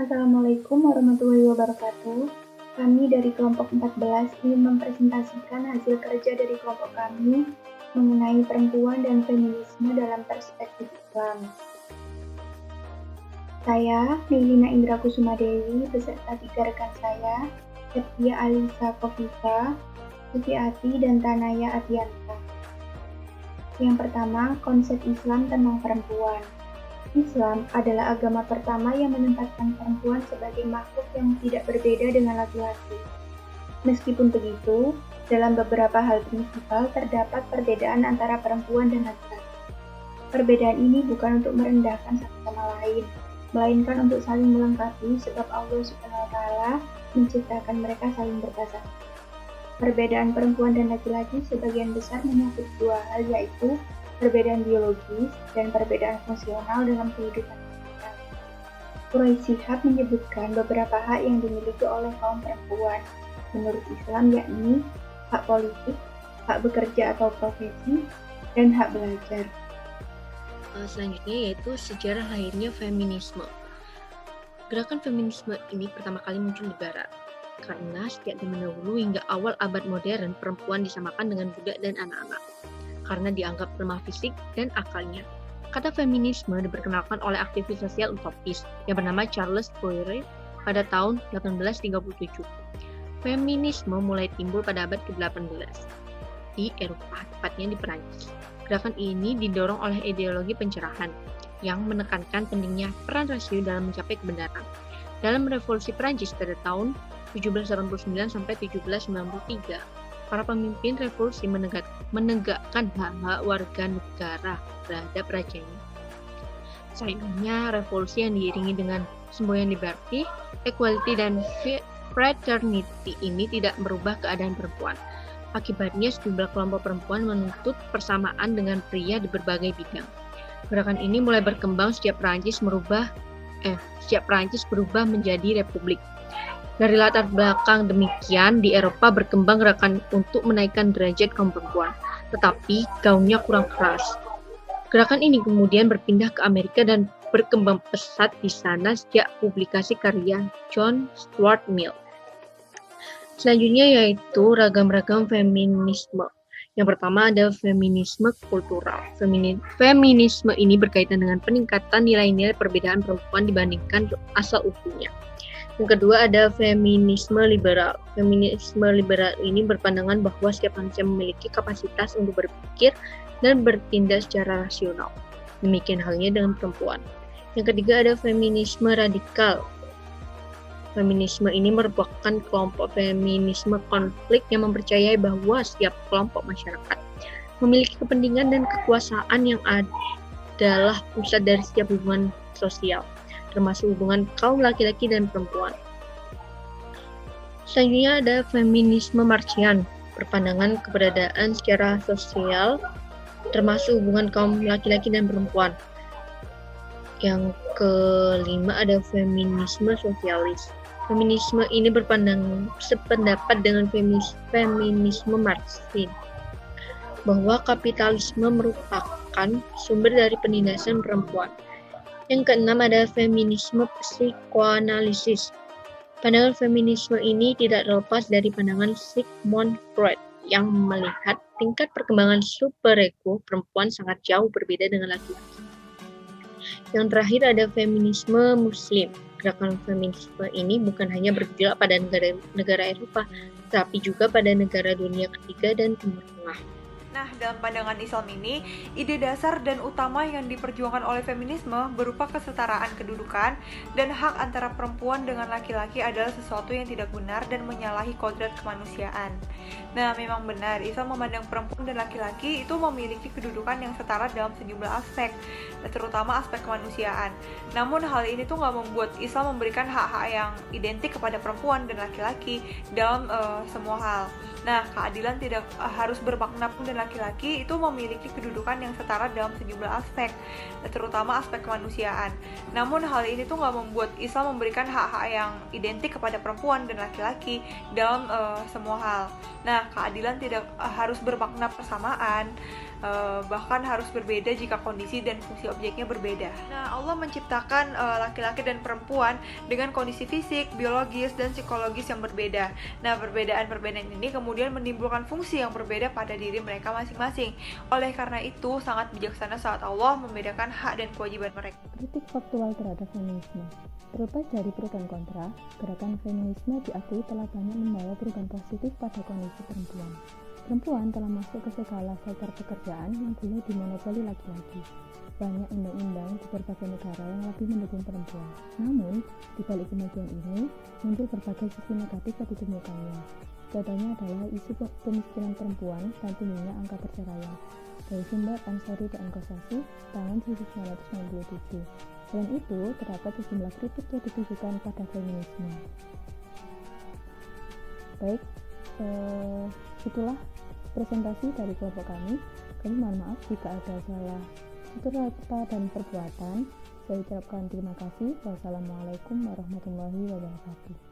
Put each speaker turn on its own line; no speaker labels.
Assalamualaikum warahmatullahi wabarakatuh. Kami dari kelompok 14 ingin mempresentasikan hasil kerja dari kelompok kami mengenai perempuan dan feminisme dalam perspektif Islam. Saya, Melina Indra Kusuma Dewi, beserta 3 rekan saya, Septia Alisa Kofifa, Sufiati, dan Tanaya Atianta. Yang pertama, konsep Islam tentang perempuan. Islam adalah agama pertama yang menempatkan perempuan sebagai makhluk yang tidak berbeda dengan laki-laki. Meskipun begitu, dalam beberapa hal prinsipal terdapat perbedaan antara perempuan dan laki-laki. Perbedaan ini bukan untuk merendahkan satu sama lain, melainkan untuk saling melengkapi sebab Allah SWT menciptakan mereka saling berpasangan. Perbedaan perempuan dan laki-laki sebagian besar menyangkut dua hal, yaitu perbedaan biologis dan perbedaan fungsional dalam kehidupan kita. Quraisy Shihab menyebutkan beberapa hak yang dimiliki oleh kaum perempuan menurut Islam, yakni hak politik, hak bekerja atau profesi, dan hak belajar.
Selanjutnya yaitu sejarah lahirnya feminisme. Gerakan feminisme ini pertama kali muncul di Barat, karena sejak zaman dahulu hingga awal abad modern perempuan disamakan dengan budak dan anak-anak karena dianggap lemah fisik dan akalnya. Kata feminisme diperkenalkan oleh aktivis sosial utopis yang bernama Charles Fourier pada tahun 1837. Feminisme mulai timbul pada abad ke-18 di Eropa, tepatnya di Perancis. Gerakan ini didorong oleh ideologi pencerahan yang menekankan pentingnya peran rasio dalam mencapai kebenaran. Dalam revolusi Perancis pada tahun 1789 sampai 1793, para pemimpin revolusi menegakkan hak-hak warga negara terhadap rajanya. Sayangnya, revolusi yang diiringi dengan semboyan liberty, equality, dan fraternity ini tidak merubah keadaan perempuan. Akibatnya, sejumlah kelompok perempuan menuntut persamaan dengan pria di berbagai bidang. Gerakan ini mulai berkembang sejak Perancis berubah menjadi republik. Dari latar belakang demikian, di Eropa berkembang gerakan untuk menaikkan derajat kaum perempuan, tetapi gaungnya kurang keras. Gerakan ini kemudian berpindah ke Amerika dan berkembang pesat di sana sejak publikasi karya John Stuart Mill. Selanjutnya yaitu ragam-ragam feminisme. Yang pertama ada feminisme kultural. Feminisme ini berkaitan dengan peningkatan nilai-nilai perbedaan perempuan dibandingkan asal-usulnya. Yang kedua ada feminisme liberal. Feminisme liberal ini berpandangan bahwa setiap manusia memiliki kapasitas untuk berpikir dan bertindak secara rasional. Demikian halnya dengan perempuan. Yang ketiga ada feminisme radikal. Feminisme ini merupakan kelompok feminisme konflik yang mempercayai bahwa setiap kelompok masyarakat memiliki kepentingan dan kekuasaan yang adalah pusat dari setiap hubungan sosial, termasuk hubungan kaum laki-laki dan perempuan. Selanjutnya ada feminisme Marxian, berpandangan keberadaan secara sosial, termasuk hubungan kaum laki-laki dan perempuan. Yang kelima ada feminisme sosialis. Feminisme ini sependapat dengan feminisme Marxis, bahwa kapitalisme merupakan sumber dari penindasan perempuan. Yang keenam ada feminisme psikoanalisis. Pandangan feminisme ini tidak terlepas dari pandangan Sigmund Freud yang melihat tingkat perkembangan superego perempuan sangat jauh berbeda dengan laki-laki. Yang terakhir ada feminisme Muslim. Gerakan feminisme ini bukan hanya bergerak pada negara Eropa, tapi juga pada negara dunia ketiga dan Timur Tengah.
Nah, dalam pandangan Islam ini, ide dasar dan utama yang diperjuangkan oleh feminisme berupa kesetaraan kedudukan dan hak antara perempuan dengan laki-laki adalah sesuatu yang tidak benar dan menyalahi kodrat kemanusiaan. Nah, memang benar, Islam memandang perempuan dan laki-laki itu memiliki kedudukan yang setara dalam sejumlah aspek, terutama aspek kemanusiaan. Namun, hal ini tuh nggak membuat Islam memberikan hak-hak yang identik kepada perempuan dan laki-laki dalam semua hal. Nah, keadilan tidak harus bermakna pun dan laki-laki itu memiliki kedudukan yang setara dalam sejumlah aspek, terutama aspek kemanusiaan. Namun hal ini tuh nggak membuat Islam memberikan hak-hak yang identik kepada perempuan dan laki-laki dalam semua hal. Nah, keadilan tidak harus bermakna persamaan, bahkan harus berbeda jika kondisi dan fungsi objeknya berbeda. Nah, Allah menciptakan laki-laki dan perempuan dengan kondisi fisik, biologis, dan psikologis yang berbeda. Nah, perbedaan-perbedaan ini kemudian menimbulkan fungsi yang berbeda pada diri mereka masing-masing. Oleh karena itu, sangat bijaksana saat Allah membedakan hak dan kewajiban mereka.
Kritik faktual terhadap feminisme. Terlepas dari pro dan kontra, gerakan feminisme diakui telah banyak membawa perubahan positif pada kondisi perempuan. Perempuan telah masuk ke segala sektor pekerjaan yang dulu dimonopoli laki-laki. Banyak undang-undang di berbagai negara yang lebih mendukung perempuan. Namun, di balik kemajuan ini, muncul berbagai sisi negatif yang ditemukannya. Contohnya adalah isu kemiskinan perempuan dan tingginya angka perceraian. Dari sumber Ansari dan Kosasi tahun 1997. Selain itu, terdapat sejumlah kritik yang ditujukan pada feminisme. Baik, itulah presentasi dari kelompok kami. Kami mohon maaf jika ada salah tutur kata dan perbuatan. Saya ucapkan terima kasih. Wassalamualaikum warahmatullahi wabarakatuh.